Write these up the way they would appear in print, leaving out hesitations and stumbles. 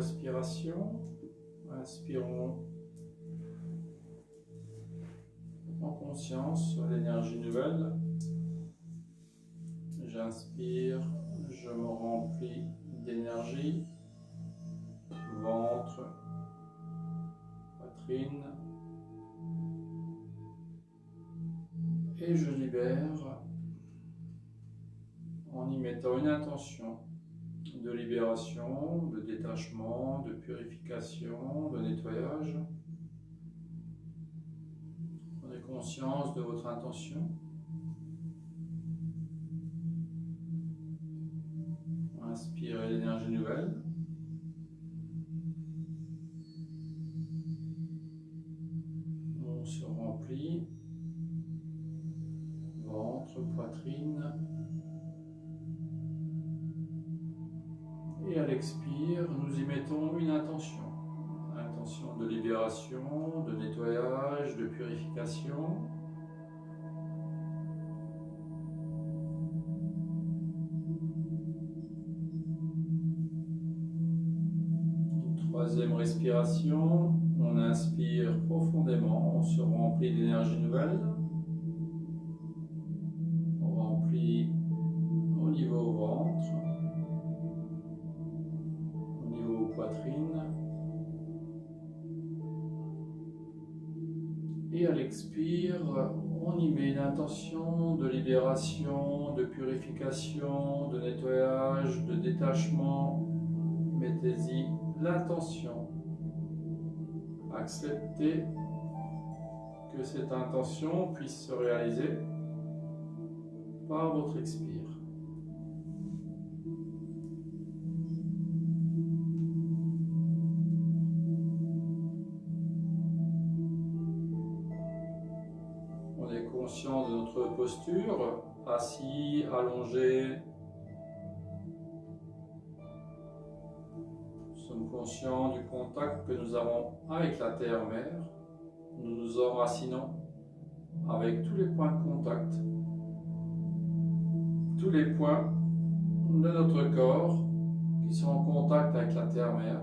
Respiration. Inspirons en conscience l'énergie nouvelle. J'inspire, je me remplis d'énergie, ventre, poitrine, et je libère en y mettant une intention de libération, de détachement, de purification, de nettoyage. Prenez conscience de votre intention. Inspirez l'énergie nouvelle. On se remplit. Ventre, poitrine. Et à l'expire, nous y mettons une intention. Intention de libération, de nettoyage, de purification. Troisième respiration, on inspire profondément, on se remplit d'énergie nouvelle. On remplit au niveau ventre, au niveau poitrine. Et à l'expire, on y met une intention de libération, de purification, de nettoyage, de détachement. Mettez-y l'intention. Acceptez que cette intention puisse se réaliser par votre expire. On est conscient de notre posture, assis, allongé. Nous sommes conscients du contact que nous avons avec la terre-mère. Nous nous enracinons avec tous les points de contact, tous les points de notre corps qui sont en contact avec la terre-mère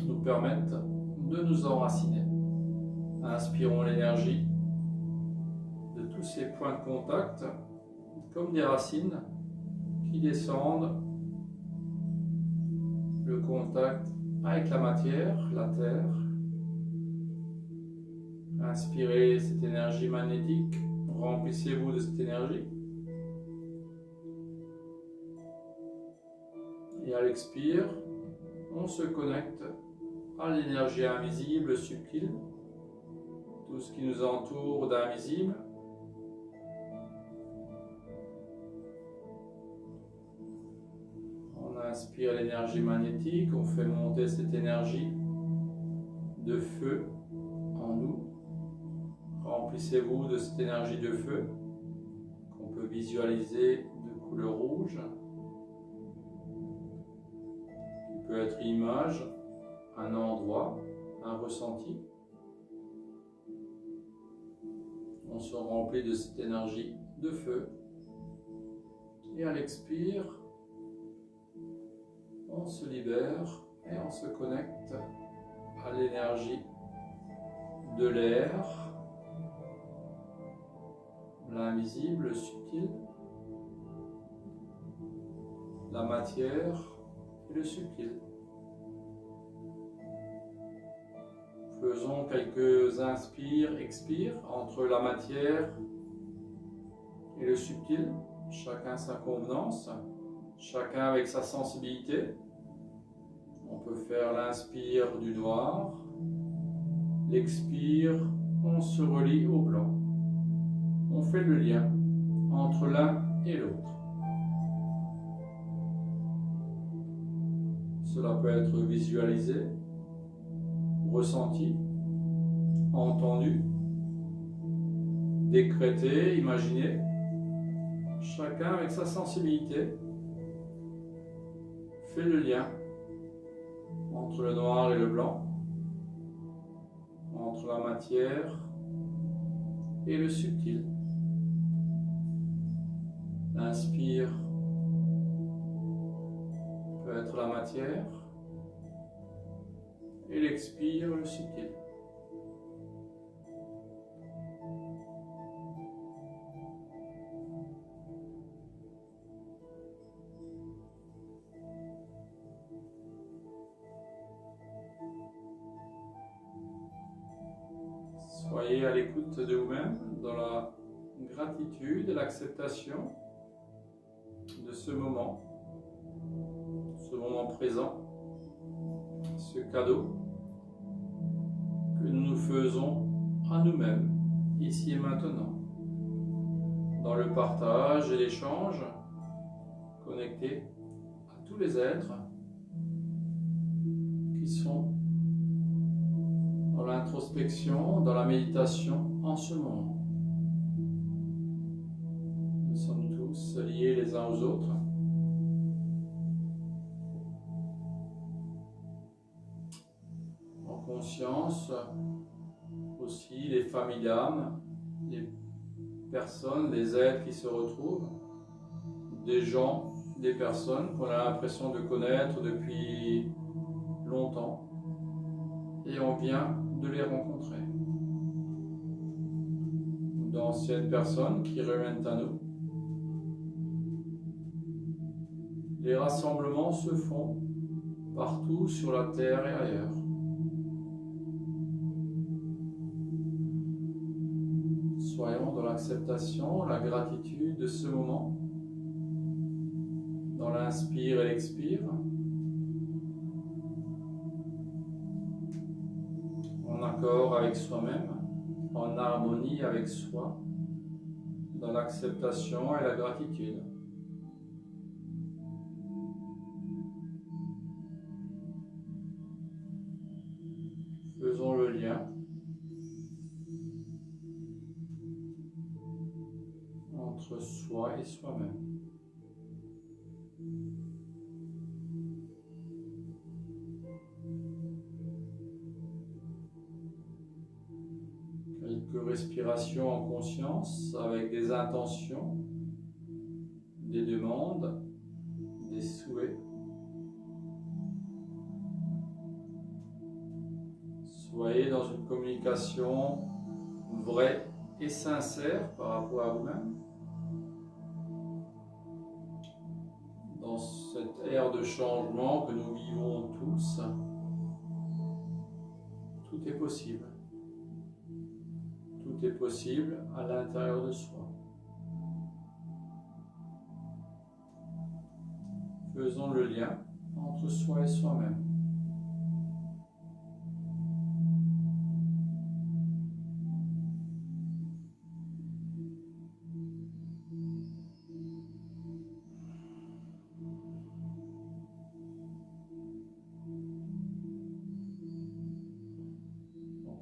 nous permettent de nous enraciner. Inspirons l'énergie de tous ces points de contact comme des racines qui descendent. Le contact avec la matière, la terre. Inspirez cette énergie magnétique, remplissez-vous de cette énergie. Et à l'expire, on se connecte à l'énergie invisible, subtile, tout ce qui nous entoure d'invisible. On inspire l'énergie magnétique, on fait monter cette énergie de feu en nous. Remplissez-vous de cette énergie de feu qu'on peut visualiser de couleur rouge, qui peut être une image, un endroit, un ressenti. On se remplit de cette énergie de feu et à l'expire, on se libère et on se connecte à l'énergie de l'air, l'invisible, le subtil, la matière et le subtil. Faisons quelques inspires, expires entre la matière et le subtil, chacun sa convenance, chacun avec sa sensibilité. On peut faire l'inspire du noir, l'expire, on se relie au blanc. On fait le lien entre l'un et l'autre. Cela peut être visualisé, ressenti, entendu, décrété, imaginé. Chacun avec sa sensibilité fait le lien entre le noir et le blanc, entre la matière et le subtil. L'inspire peut être la matière, expire le subtil. Soyez à l'écoute de vous-même dans la gratitude et l'acceptation de ce moment présent, ce cadeau que nous nous faisons à nous-mêmes, ici et maintenant, dans le partage et l'échange, connecté à tous les êtres qui sont dans l'introspection, dans la méditation en ce moment. Nous sommes tous liés les uns aux autres. En conscience, aussi les familles d'âmes, les personnes, les êtres qui se retrouvent, des gens, des personnes qu'on a l'impression de connaître depuis longtemps et on vient de les rencontrer. D'anciennes personnes qui reviennent à nous. Les rassemblements se font partout sur la terre et ailleurs. Soyons dans l'acceptation, la gratitude de ce moment, dans l'inspire et l'expire, en accord avec soi-même, en harmonie avec soi, dans l'acceptation et la gratitude. Faisons le lien entre soi et soi-même. Quelques respirations en conscience avec des intentions, des demandes, des souhaits. Soyez dans une communication vraie et sincère par rapport à vous-même. Dans cette ère de changement que nous vivons tous, tout est possible. Tout est possible à l'intérieur de soi. Faisons le lien entre soi et soi-même.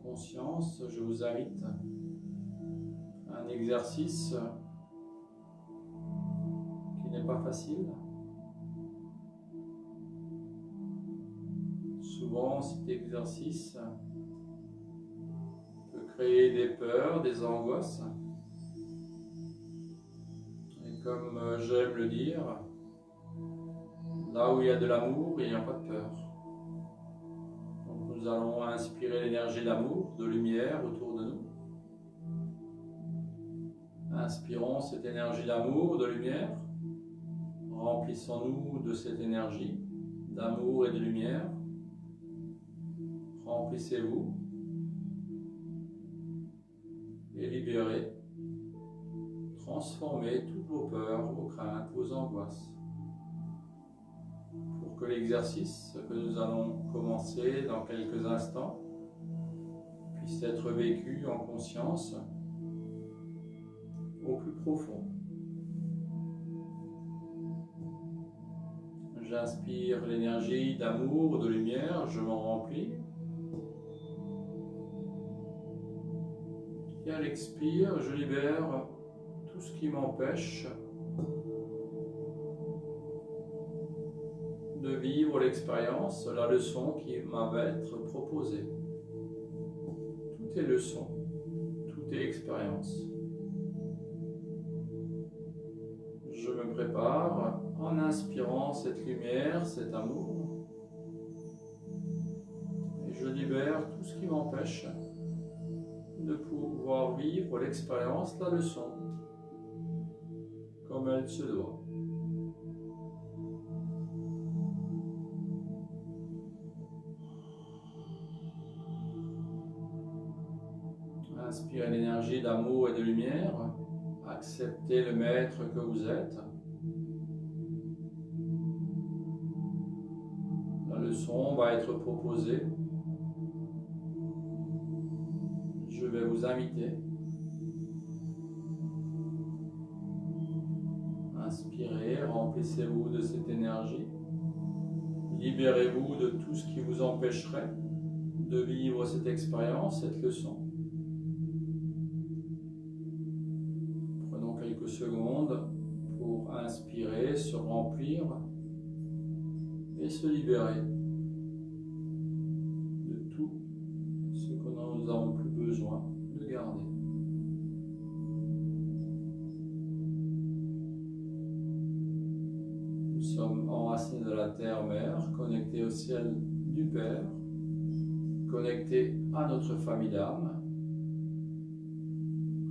Conscience, je vous invite à un exercice qui n'est pas facile. Souvent, cet exercice peut créer des peurs, des angoisses. Et comme j'aime le dire, là où il y a de l'amour, il n'y a pas de peur. Nous allons inspirer l'énergie d'amour, de lumière autour de nous. Inspirons cette énergie d'amour, de lumière. Remplissons-nous de cette énergie d'amour et de lumière. Remplissez-vous et libérez. Transformez toutes vos peurs, vos craintes, vos angoisses. Pour que l'exercice que nous allons commencer dans quelques instants puisse être vécu en conscience au plus profond. J'inspire l'énergie d'amour, de lumière, je m'en remplis. Et à l'expire, je libère tout ce qui m'empêche de vivre l'expérience, la leçon qui va être proposée. Tout est leçon, tout est expérience. Je me prépare en inspirant cette lumière, cet amour, et je libère empêche de pouvoir vivre l'expérience, la leçon, comme elle se doit. Inspirez l'énergie d'amour et de lumière. Acceptez le maître que vous êtes. La leçon va être proposée. Je vais vous inviter. Inspirez, remplissez-vous de cette énergie. Libérez-vous de tout ce qui vous empêcherait de vivre cette expérience, cette leçon. Prenons quelques secondes pour inspirer, se remplir et se libérer de tout ce que nous n'avons plus besoin de garder. Nous sommes enracinés de la terre-mère, connectés au ciel du Père, connectés à notre famille d'âmes.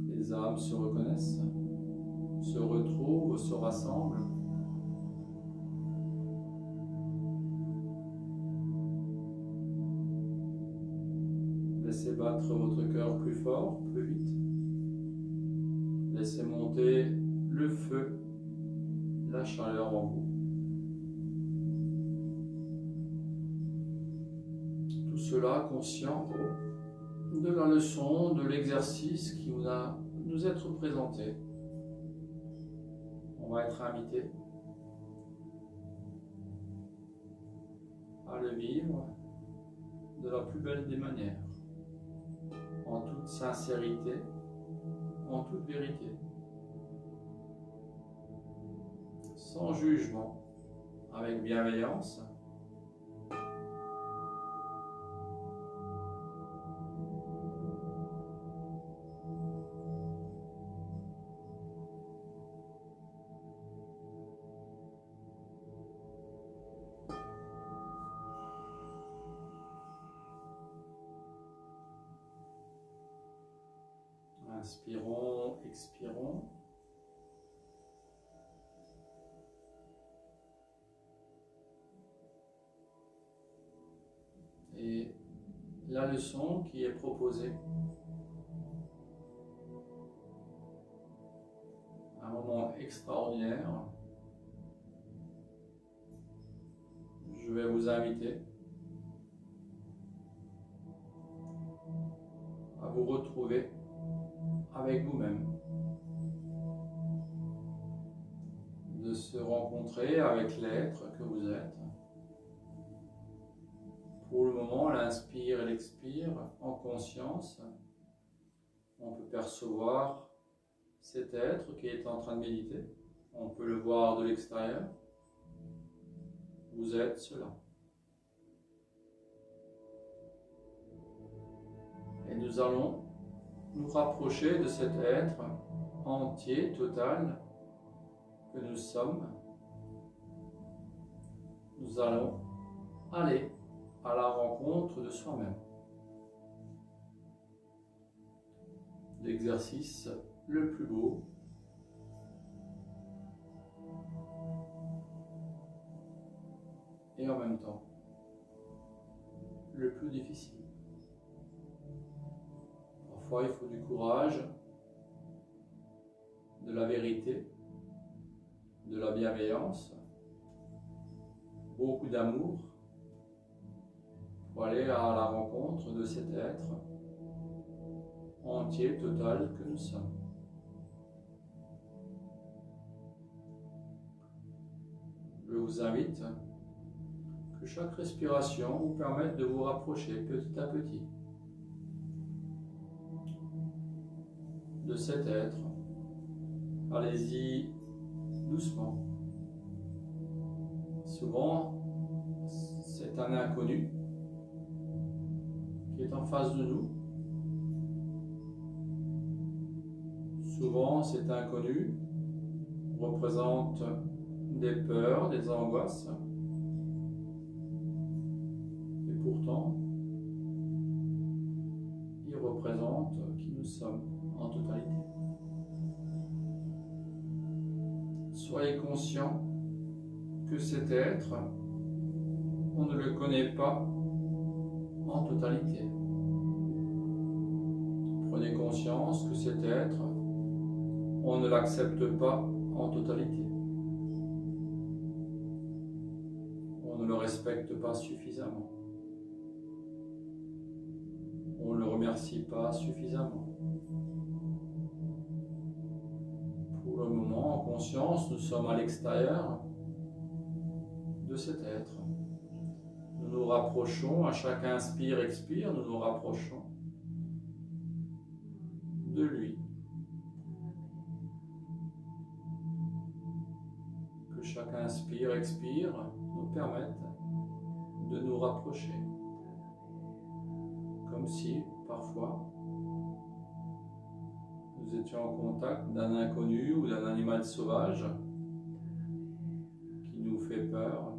Les âmes se reconnaissent, se retrouvent, se rassemblent. Laissez battre votre cœur plus fort, plus vite. Laissez monter le feu, la chaleur en vous. Tout cela conscient de la leçon, de l'exercice qui va nous être présenté. On va être invité à le vivre de la plus belle des manières, en toute sincérité, en toute vérité, sans jugement, avec bienveillance. Inspirons, expirons. Et la leçon qui est proposée, un moment extraordinaire, je vais vous inviter à vous retrouver avec vous-même, de se rencontrer avec l'être que vous êtes. Pour le moment, l'inspire et l'expire en conscience, on peut percevoir cet être qui est en train de méditer, on peut le voir de l'extérieur. Vous êtes cela. Et nous allons nous rapprocher de cet être entier, total, que nous sommes. Nous allons aller à la rencontre de soi-même. L'exercice le plus beau, et en même temps le plus difficile. Parfois, il faut du courage, de la vérité, de la bienveillance, beaucoup d'amour pour aller à la rencontre de cet être entier, total que nous sommes. Je vous invite que chaque respiration vous permette de vous rapprocher petit à petit de cet être. Allez-y doucement. Souvent, c'est un inconnu qui est en face de nous. Souvent, cet inconnu représente des peurs, des angoisses. Et pourtant, sommes en totalité. Soyez conscient que cet être, on ne le connaît pas en totalité. Prenez conscience que cet être, on ne l'accepte pas en totalité. On ne le respecte pas suffisamment. On ne le remercie pas suffisamment. Pour le moment, en conscience, nous sommes à l'extérieur de cet être. Nous nous rapprochons, à chaque inspire, expire, nous nous rapprochons de lui. Que chaque inspire, expire nous permette de nous rapprocher. Comme si, parfois, nous étions en contact d'un inconnu ou d'un animal sauvage qui nous fait peur.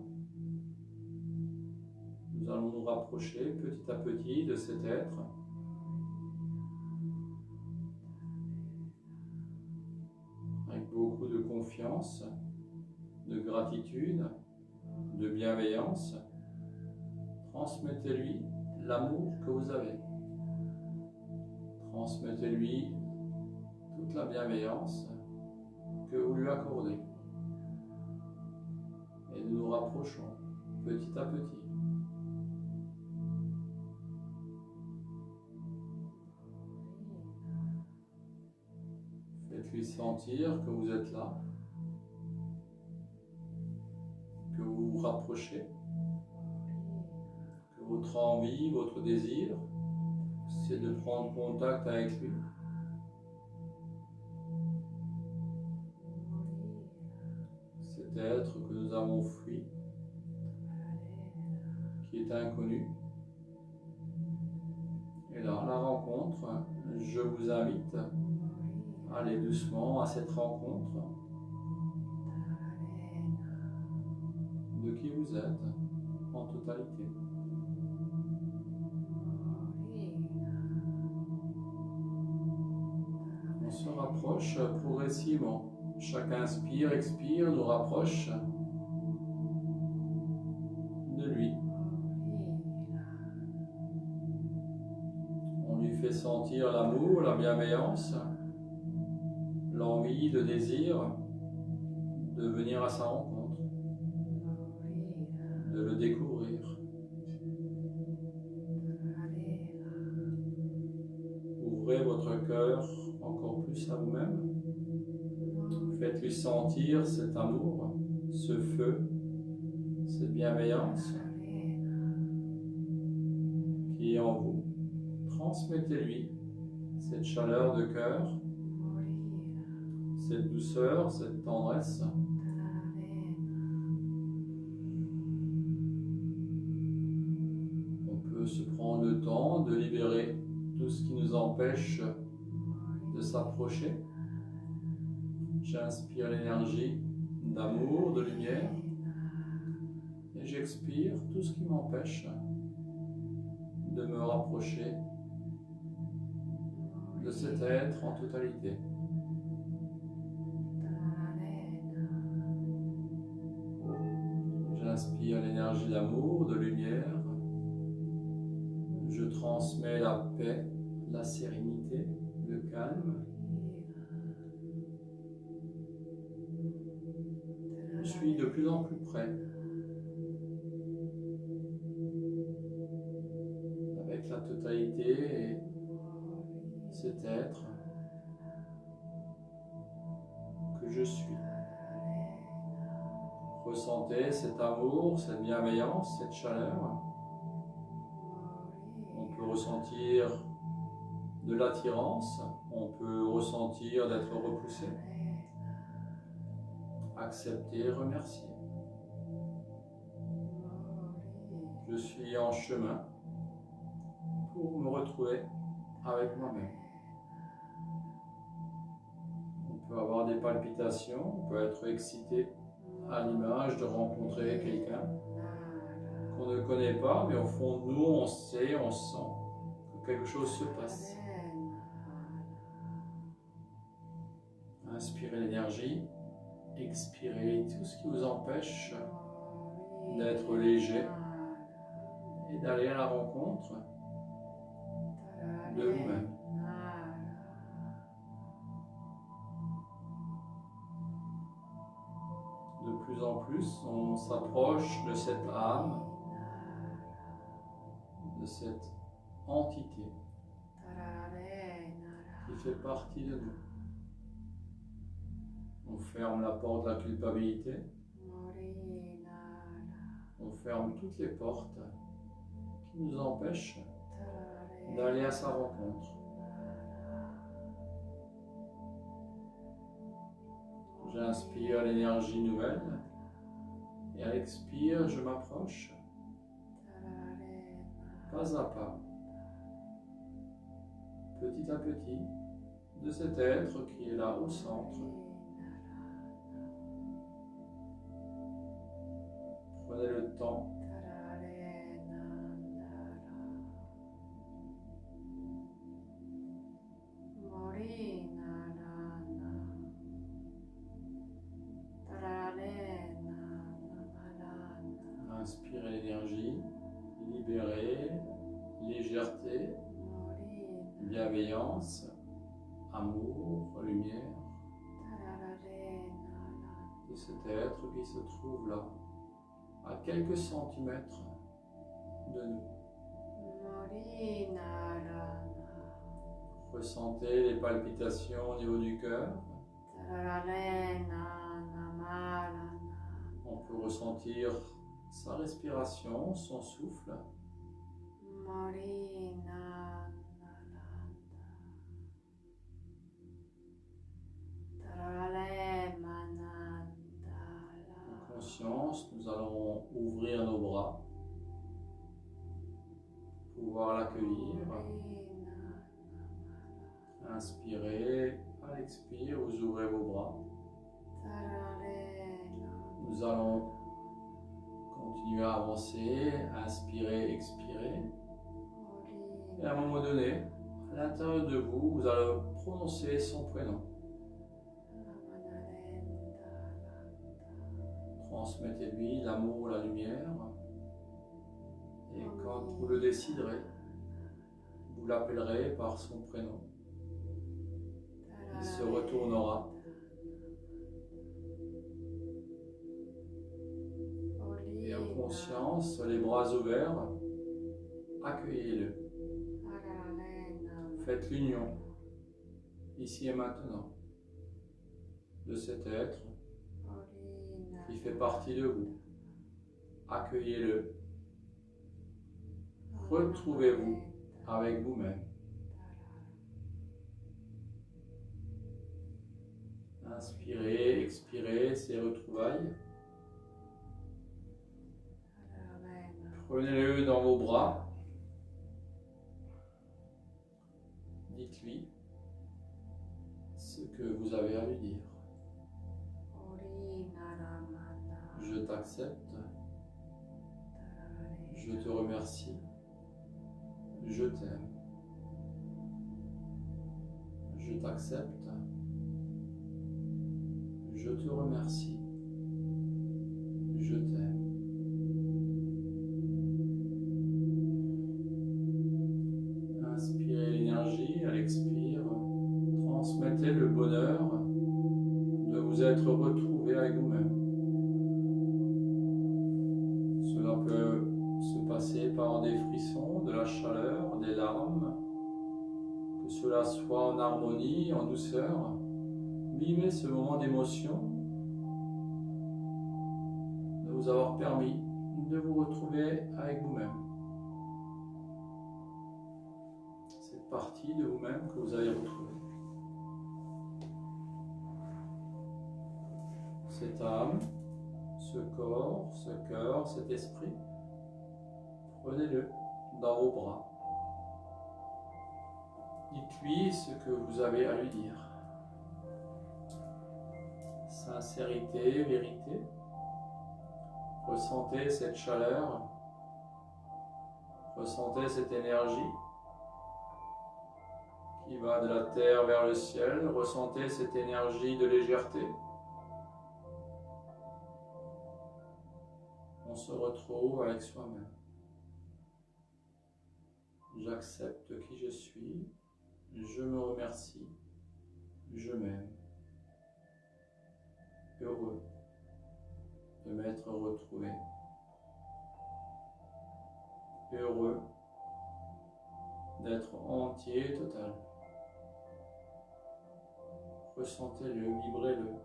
Nous allons nous rapprocher petit à petit de cet être avec beaucoup de confiance, de gratitude, de bienveillance. Transmettez-lui l'amour que vous avez. Transmettez-lui toute la bienveillance que vous lui accordez. Et nous nous rapprochons petit à petit. Faites-lui sentir que vous êtes là, que vous vous rapprochez, que votre envie, votre désir, c'est de prendre contact avec lui. Cet être que nous avons fui, qui est inconnu. Et là, la rencontre, je vous invite à aller doucement à cette rencontre de qui vous êtes en totalité. On se rapproche progressivement. Chaque inspire, expire nous rapproche de lui. On lui fait sentir l'amour, la bienveillance, l'envie, le désir de venir à sa rencontre, de le découvrir. Ouvrez votre cœur encore plus à vous-même. Faites-lui sentir cet amour, ce feu, cette bienveillance qui est en vous. Transmettez-lui cette chaleur de cœur, cette douceur, cette tendresse. On peut se prendre le temps de libérer tout ce qui nous empêche de s'approcher. J'inspire l'énergie d'amour, de lumière, et j'expire tout ce qui m'empêche de me rapprocher de cet être en totalité. J'inspire l'énergie d'amour, de lumière, je transmets la paix, la sérénité, le calme. Je suis de plus en plus près avec la totalité et cet être que je suis. Ressentez cet amour, cette bienveillance, cette chaleur. On peut ressentir de l'attirance, on peut ressentir d'être repoussé. Accepter, remercier. Je suis en chemin pour me retrouver avec moi-même. On peut avoir des palpitations, on peut être excité à l'image de rencontrer quelqu'un qu'on ne connaît pas, mais au fond de nous, on sait, on sent que quelque chose se passe. Inspirez l'énergie, expirez tout ce qui vous empêche d'être léger et d'aller à la rencontre de vous-même. De plus en plus, on s'approche de cette âme, de cette entité qui fait partie de nous. On ferme la porte de la culpabilité. On ferme toutes les portes qui nous empêchent d'aller à sa rencontre. J'inspire l'énergie nouvelle et à l'expire, je m'approche pas à pas, petit à petit, de cet être qui est là au centre. Prenez le temps inspirez l'énergie, libérez, légèreté, bienveillance, amour, lumière de cet être qui se trouve là, à quelques centimètres de nous. Ressentez les palpitations au niveau du cœur. On peut ressentir sa respiration, son souffle. En conscience, nous allons ouvrir nos bras, pouvoir l'accueillir. Inspirez, à l'expire, vous ouvrez vos bras. Nous allons continuer à avancer, inspirer, expirer. Et à un moment donné, à l'intérieur de vous, vous allez prononcer son prénom. Transmettez-lui l'amour, la lumière. Et quand vous le déciderez, vous l'appellerez par son prénom. Il se retournera. Et en conscience, les bras ouverts, accueillez-le. Faites l'union, ici et maintenant, de cet être qui fait partie de vous. Accueillez-le. Retrouvez-vous avec vous-même. Inspirez, expirez ces retrouvailles. Prenez-le dans vos bras. Dites-lui ce que vous avez à lui dire. Je t'accepte. Je te remercie. Je t'aime. Je t'accepte. Je te remercie. Je t'aime. Inspirez l'énergie, à l'expire, transmettez le bonheur de vous être retrouvé avec vous-même. Cela peut se passer par des frissons, de la chaleur, des larmes, que cela soit en harmonie, en douceur. Vivez ce moment d'émotion, de vous avoir permis de vous retrouver avec vous-même. Cette partie de vous-même que vous avez retrouvée. Cette âme, ce corps, ce cœur, cet esprit, prenez-le dans vos bras. Dites-lui ce que vous avez à lui dire. Sincérité, vérité. Ressentez cette chaleur. Ressentez cette énergie qui qui va de la terre vers le ciel. Ressentez cette énergie de légèreté. On se retrouve avec soi-même. J'accepte qui je suis, je me remercie, je m'aime. Heureux de m'être retrouvé. Heureux d'être entier et total. Ressentez-le, vibrez-le.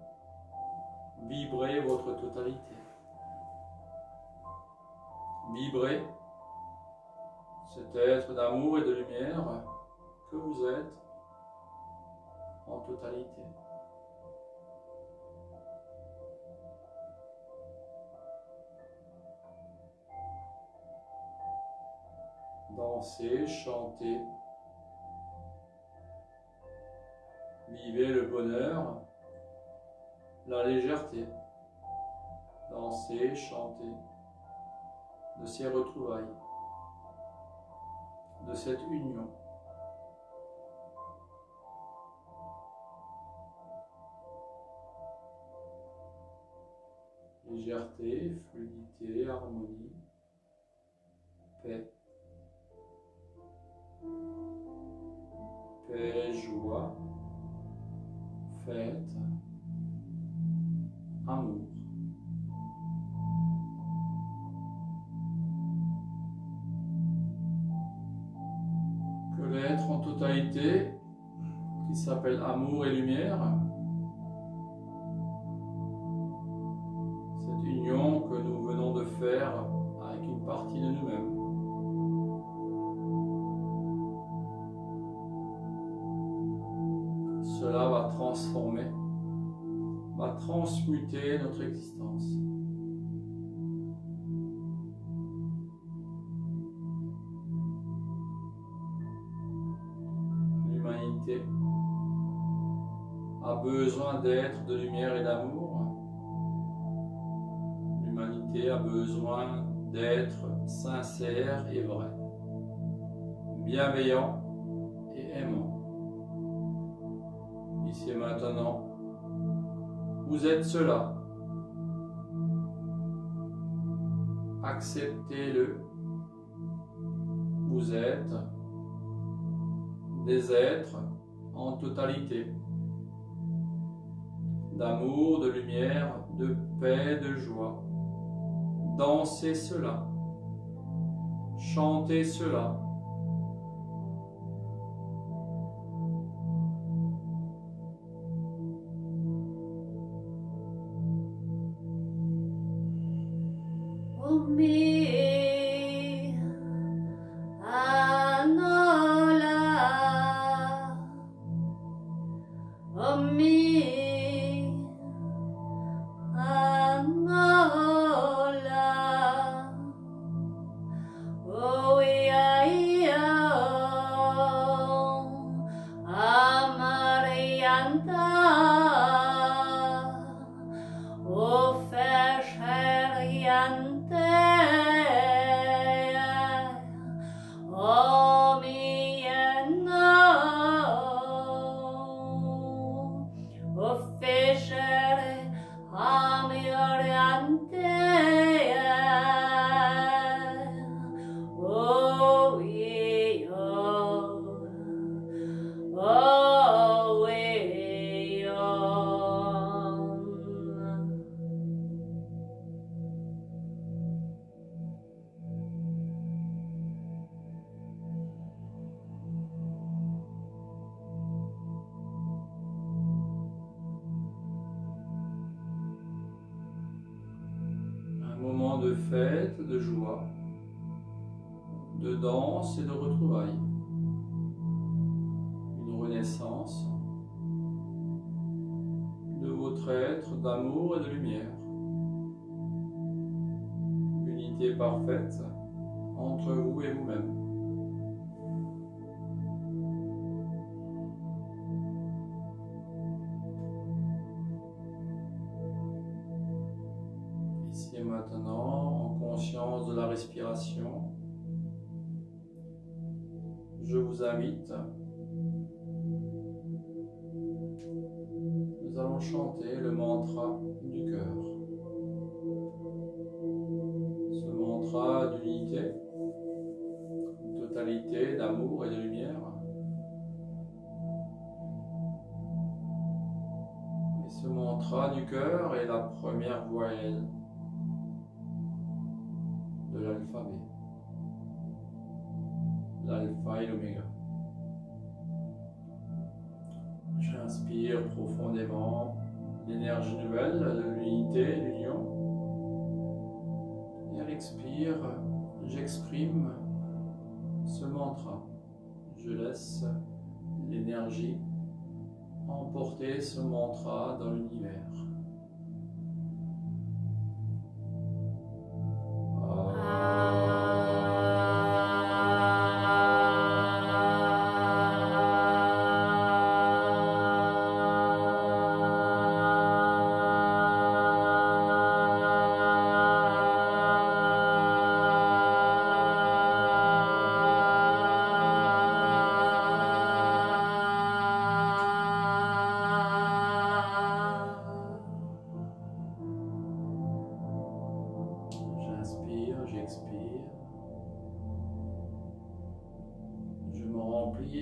Vibrez votre totalité. Vibrez cet être d'amour et de lumière que vous êtes en totalité. Dansez, chantez, vivez le bonheur, la légèreté. Dansez, chantez de ces retrouvailles, de cette union. Légèreté, fluidité, harmonie, paix. Paix, joie, fête, amour. Que l'être en totalité, qui s'appelle amour et lumière, cette union que nous venons de faire avec une partie de nous-mêmes, cela va transformer, va transmuter notre existence. L'humanité a besoin d'être de lumière et d'amour. L'humanité a besoin d'être sincère et vrai, bienveillant et aimant. Ici et maintenant, vous êtes cela. Acceptez-le. Vous êtes des êtres en totalité, d'amour, de lumière, de paix, de joie. Dansez cela. Chantez cela. De fête, de joie, de danse et de retrouvailles. Une renaissance de votre être d'amour et de lumière. Unité parfaite entre vous et vous-même. Ici et maintenant, en conscience de la respiration, je vous invite allons chanter le mantra du cœur. Ce mantra d'unité, de totalité, d'amour et de lumière. Et ce mantra du cœur est la première voyelle de l'alphabet. L'alpha et l'oméga. J'inspire profondément l'énergie nouvelle de l'unité, l'union. Et à l'expire, j'exprime ce mantra. Je laisse l'énergie emporter ce mantra dans l'univers.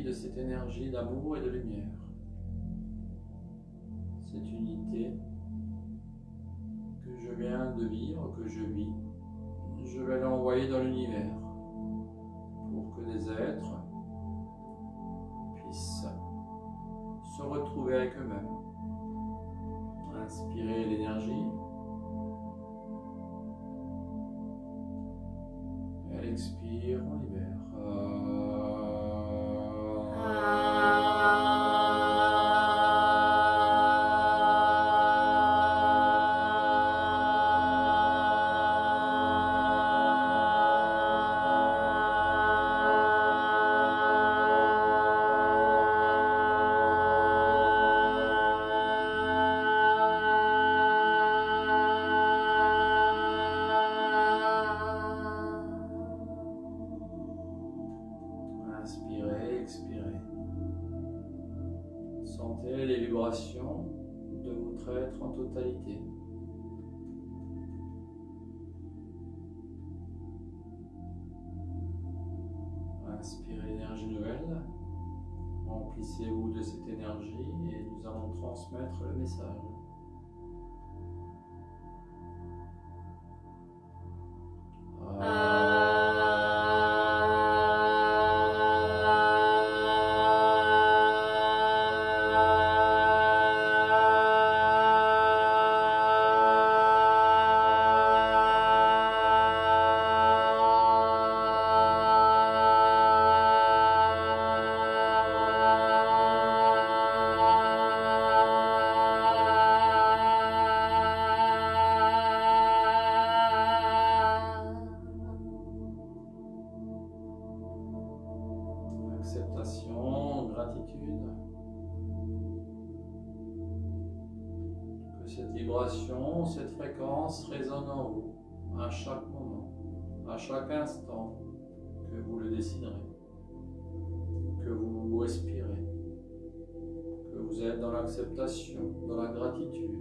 De cette énergie d'amour et de lumière, cette unité que je viens de vivre, que je vis, je vais l'envoyer dans l'univers pour que des êtres puissent se retrouver avec eux-mêmes. Inspirer l'énergie et à l'expire, on libère. Inspirez, expirez. Sentez les vibrations de votre être en totalité. Inspirez l'énergie nouvelle. Remplissez-vous de cette énergie et nous allons transmettre le message. Acceptation, gratitude, que cette vibration, cette fréquence résonne en vous à chaque moment, à chaque instant que vous le déciderez, que vous respirez, que vous êtes dans l'acceptation, dans la gratitude.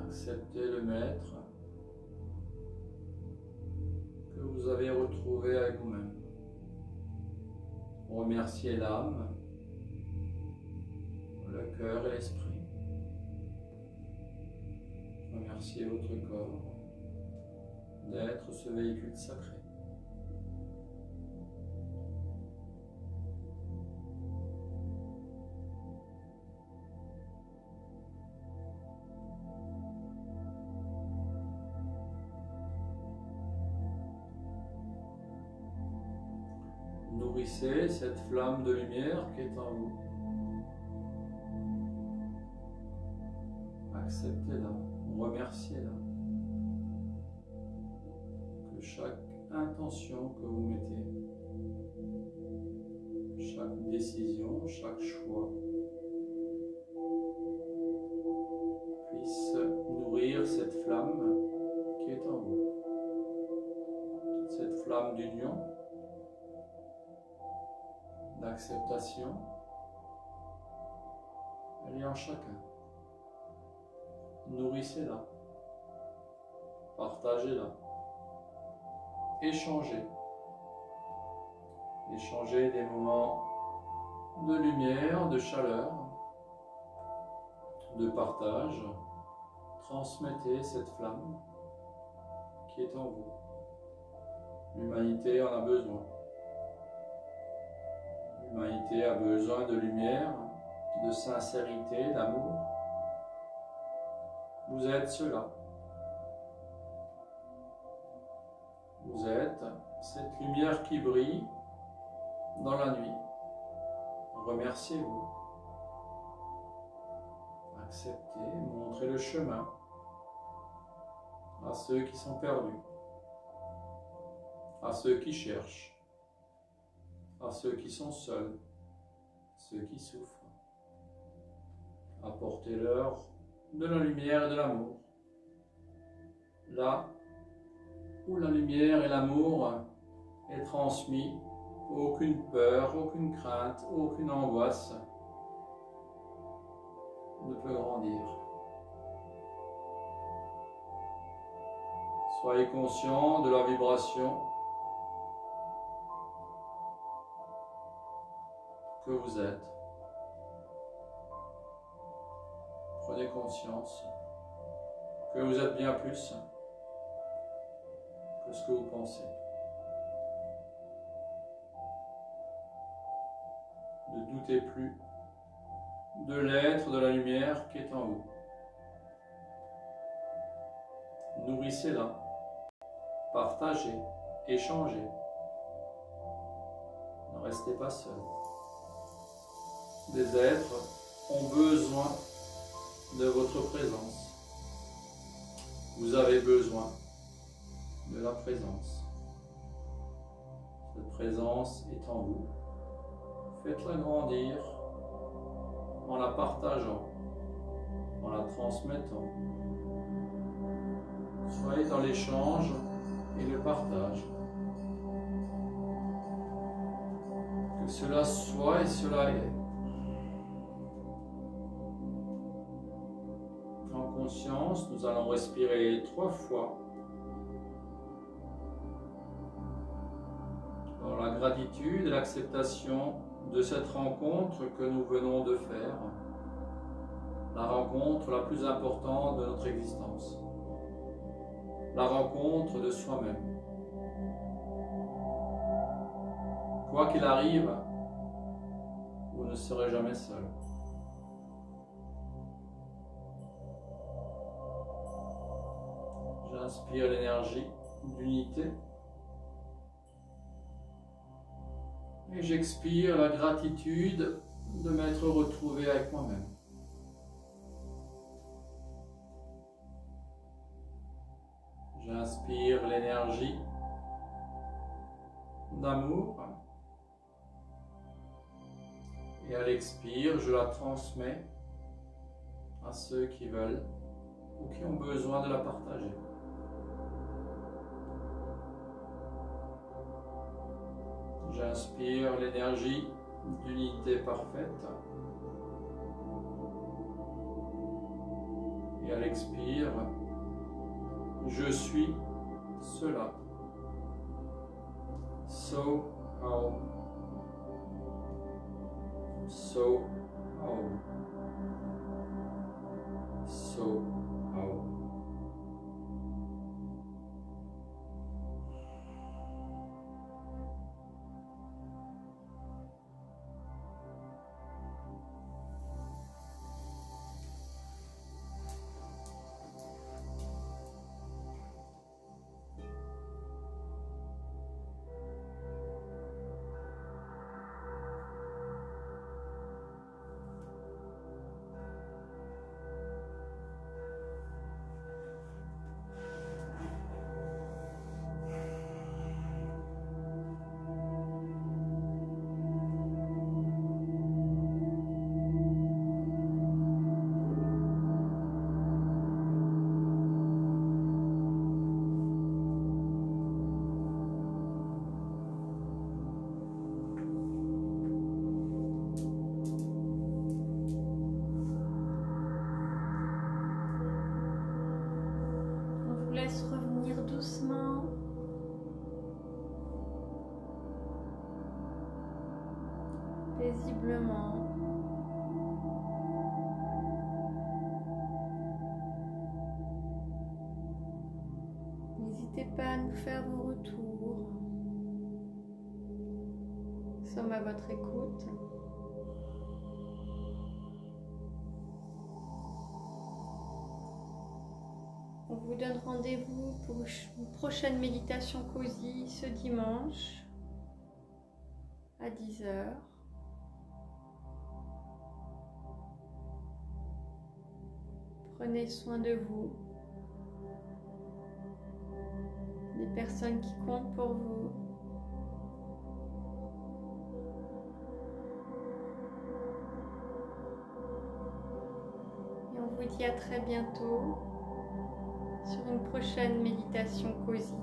Acceptez le maître que vous avez retrouvé avec vous-même. Remerciez l'âme, le cœur et l'esprit. Remerciez votre corps d'être ce véhicule sacré. Nourrissez cette flamme de lumière qui est en vous. Acceptez-la, remerciez-la. Que chaque intention que vous mettez, chaque décision, chaque choix puisse nourrir cette flamme qui est en vous. cette flamme d'union, d'acceptation, elle est en chacun. Nourrissez-la, partagez-la, échangez. Échangez des moments de lumière, de chaleur, de partage. Transmettez cette flamme qui est en vous. L'humanité en a besoin. L'humanité a besoin de lumière, de sincérité, d'amour. Vous êtes cela. Vous êtes cette lumière qui brille dans la nuit. Remerciez-vous. Acceptez, montrez le chemin à ceux qui sont perdus, à ceux qui cherchent, à ceux qui sont seuls, ceux qui souffrent. Apportez-leur de la lumière et de l'amour. Là où la lumière et l'amour est transmis, aucune peur, aucune crainte, aucune angoisse ne peut grandir. Soyez conscient de la vibration que vous êtes. Prenez conscience que vous êtes bien plus que ce que vous pensez. Ne doutez plus de l'être de la lumière qui est en vous. Nourrissez-la, partagez, échangez. Ne restez pas seul. Les êtres ont besoin de votre présence. Vous avez besoin de la présence. Cette présence est en vous. Faites-la grandir en la partageant, en la transmettant. Soyez dans l'échange et le partage. Que cela soit et cela est. En conscience, nous allons respirer 3 fois dans la gratitude et l'acceptation de cette rencontre que nous venons de faire, la rencontre la plus importante de notre existence, la rencontre de soi-même. Quoi qu'il arrive, vous ne serez jamais seul. J'inspire l'énergie d'unité et j'expire la gratitude de m'être retrouvé avec moi-même. J'inspire l'énergie d'amour et à l'expire, je la transmets à ceux qui veulent ou qui ont besoin de la partager. J'inspire l'énergie d'unité parfaite et à l'expire, je suis cela. So home. So home. So home. paisiblement. N'hésitez pas à nous faire vos retours. Nous sommes à votre écoute. On vous donne rendez-vous pour une prochaine méditation cosy ce dimanche à 10 h. Prenez soin de vous, des personnes qui comptent pour vous. Et on vous dit à très bientôt sur une prochaine méditation cosy.